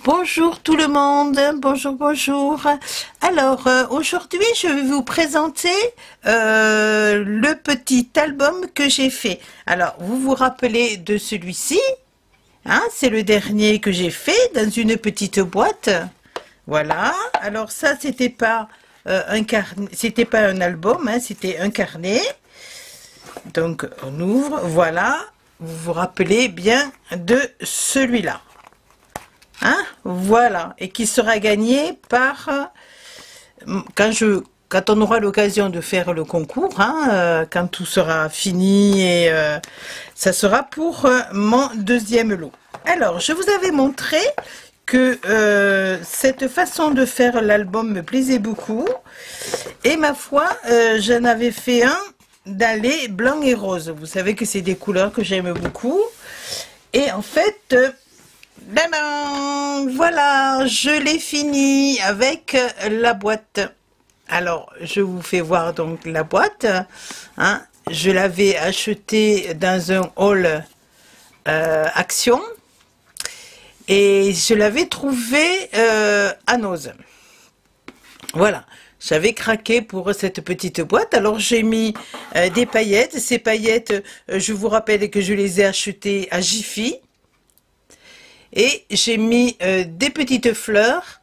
Bonjour tout le monde, bonjour. Alors aujourd'hui je vais vous présenter le petit album que j'ai fait. Alors vous vous rappelez de celui-ci, hein, c'est le dernier que j'ai fait dans une petite boîte. Voilà, alors ça c'était pas un carnet, c'était pas un album, hein, c'était un carnet. Donc on ouvre, voilà, vous vous rappelez bien de celui-là. Hein, voilà, et qui sera gagné par quand on aura l'occasion de faire le concours, hein, quand tout sera fini, et ça sera pour mon deuxième lot. Alors je vous avais montré que cette façon de faire l'album me plaisait beaucoup, et ma foi j'en avais fait un dans les blancs et roses. Vous savez que c'est des couleurs que j'aime beaucoup, et en fait voilà, je l'ai fini avec la boîte. Alors, je vous fais voir donc la boîte. Hein. Je l'avais achetée dans un haul Action. Et je l'avais trouvée à Noz. Voilà. J'avais craqué pour cette petite boîte. Alors, j'ai mis des paillettes. Ces paillettes, je vous rappelle que je les ai achetées à Jiffy. Et j'ai mis des petites fleurs.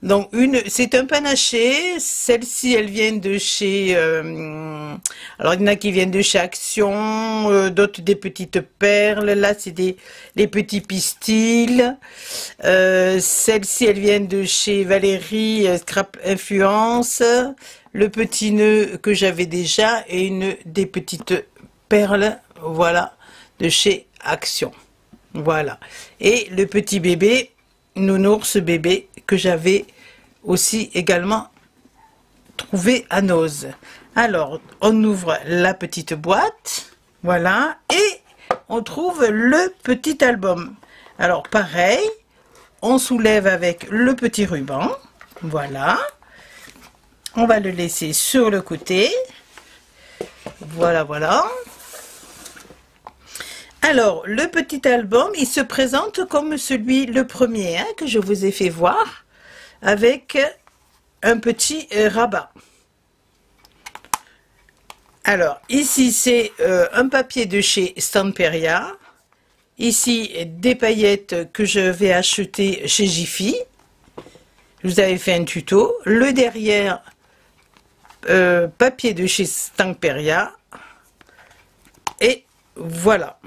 Donc c'est un panaché. Celle-ci, elle vient de chez... alors il y en a qui viennent de chez Action, d'autres des petites perles. Là, c'est les petits pistils. Celle-ci, elle vient de chez Valérie Scrap Influence. Le petit nœud que j'avais déjà et des petites perles, voilà, de chez Action. Voilà, et le petit bébé, nounours bébé, que j'avais aussi également trouvé à Noz. Alors, on ouvre la petite boîte, voilà, et on trouve le petit album. Alors, pareil, on soulève avec le petit ruban, voilà. On va le laisser sur le côté, voilà. Alors, le petit album, il se présente comme le premier, hein, que je vous ai fait voir, avec un petit rabat. Alors, ici, c'est un papier de chez Stamperia. Ici, des paillettes que je vais acheter chez Jiffy. Je vous avais fait un tuto. Le derrière, papier de chez Stamperia. Et voilà.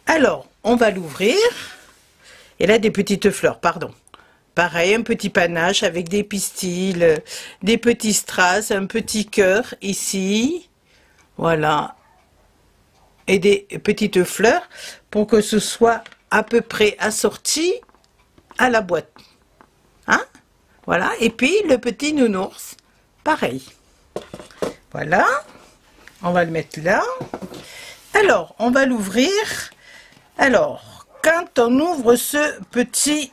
Alors, on va l'ouvrir. Et là, des petites fleurs, pardon. Pareil, un petit panache avec des pistils, des petits strass, un petit cœur ici. Voilà. Et des petites fleurs pour que ce soit à peu près assorti à la boîte. Hein? Voilà. Et puis, le petit nounours. Pareil. Voilà. On va le mettre là. Alors, on va l'ouvrir. Alors, quand on ouvre ce petit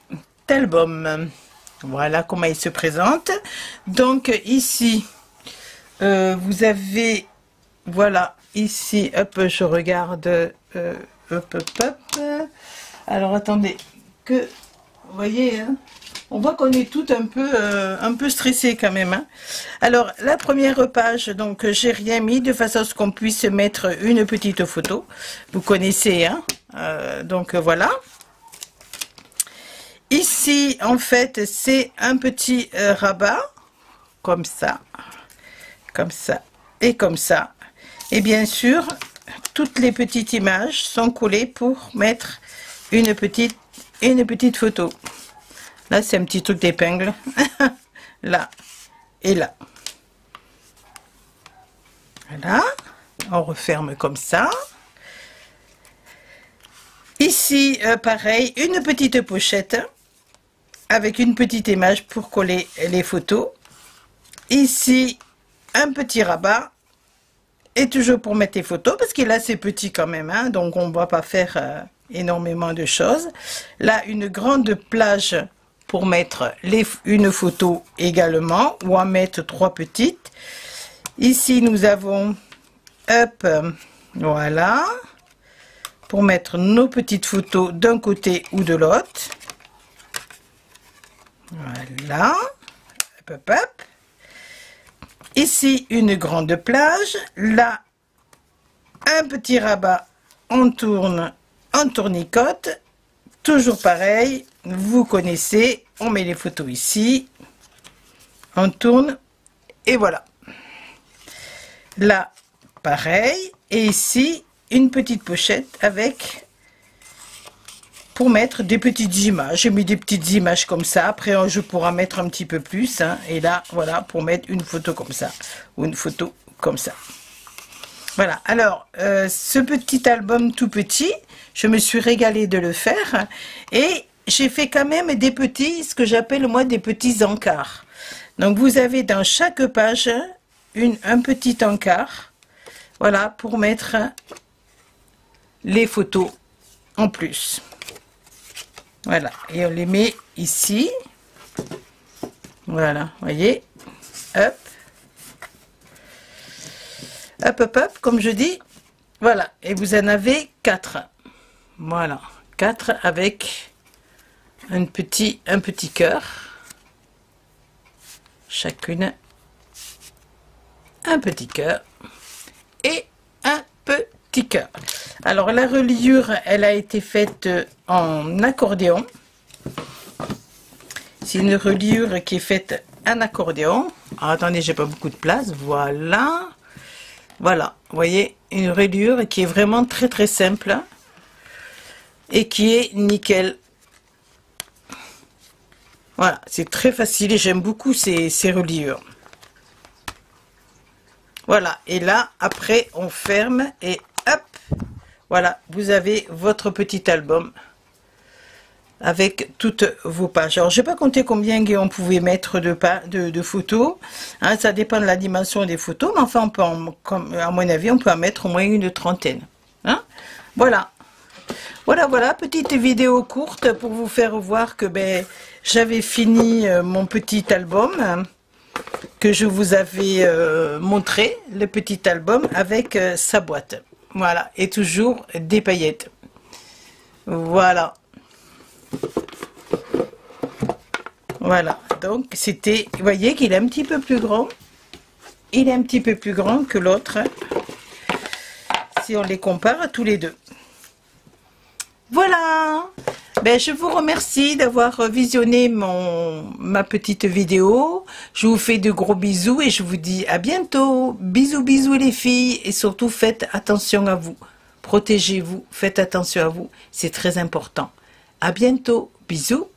album, voilà comment il se présente. Donc ici, vous avez, voilà, ici, hop, je regarde, hop. Alors, attendez, vous voyez, hein, on voit qu'on est tout un peu stressé quand même. Hein. Alors, la première page, donc, j'ai rien mis de façon à ce qu'on puisse mettre une petite photo. Vous connaissez, hein. Donc, voilà. Ici, en fait, c'est un petit rabat, comme ça, et comme ça. Et bien sûr, toutes les petites images sont collées pour mettre une petite photo. Là, c'est un petit truc d'épingle. Là et là. Voilà. On referme comme ça. Ici, pareil, une petite pochette avec une petite image pour coller les photos. Ici, un petit rabat. Et toujours pour mettre les photos, parce que là, c'est petit quand même. Hein, donc, on ne va pas faire énormément de choses. Là, une grande plage pour mettre une photo également, ou en mettre 3 petites. Ici, nous avons, hop, voilà, pour mettre nos petites photos d'un côté ou de l'autre. Voilà. Hop, hop, hop. Ici, une grande plage. Là, un petit rabat. On tourne en tournicote. Toujours pareil. Vous connaissez. On met les photos ici. On tourne. Et voilà. Là, pareil. Et ici, une petite pochette avec... pour mettre des petites images. J'ai mis des petites images comme ça. Après, je pourrai mettre un petit peu plus. Hein. Et là, voilà, pour mettre une photo comme ça. Ou une photo comme ça. Voilà. Alors, ce petit album tout petit, je me suis régalée de le faire. Et j'ai fait quand même des petits, ce que j'appelle moi des petits encarts. Donc, vous avez dans chaque page un petit encart. Voilà, pour mettre les photos en plus. Voilà, et on les met ici. Voilà, voyez. Hop. Hop, hop, hop, comme je dis. Voilà, et vous en avez 4. Voilà, 4 avec un petit cœur. Chacune un petit cœur et un petit cœur. Alors la reliure, elle a été faite en accordéon. C'est une reliure qui est faite en accordéon. Alors, attendez, j'ai pas beaucoup de place. Voilà. Voilà, vous voyez, une reliure qui est vraiment très très simple et qui est nickel. Voilà, c'est très facile et j'aime beaucoup ces reliures. Voilà, et là, après, on ferme et hop, voilà, vous avez votre petit album avec toutes vos pages. Alors, je n'ai pas compté combien on pouvait mettre de photos. Hein, ça dépend de la dimension des photos, mais enfin, on peut à mon avis, on peut en mettre au moins une trentaine. Hein, voilà. Voilà, petite vidéo courte pour vous faire voir que j'avais fini mon petit album que je vous avais montré, le petit album avec sa boîte. Voilà, et toujours des paillettes. Voilà. Voilà, donc c'était, vous voyez qu'il est un petit peu plus grand. Il est un petit peu plus grand que l'autre, si on les compare tous les deux. Voilà, je vous remercie d'avoir visionné ma petite vidéo. Je vous fais de gros bisous et je vous dis à bientôt. Bisous, bisous les filles, et surtout faites attention à vous. Protégez-vous, faites attention à vous, c'est très important. À bientôt, bisous.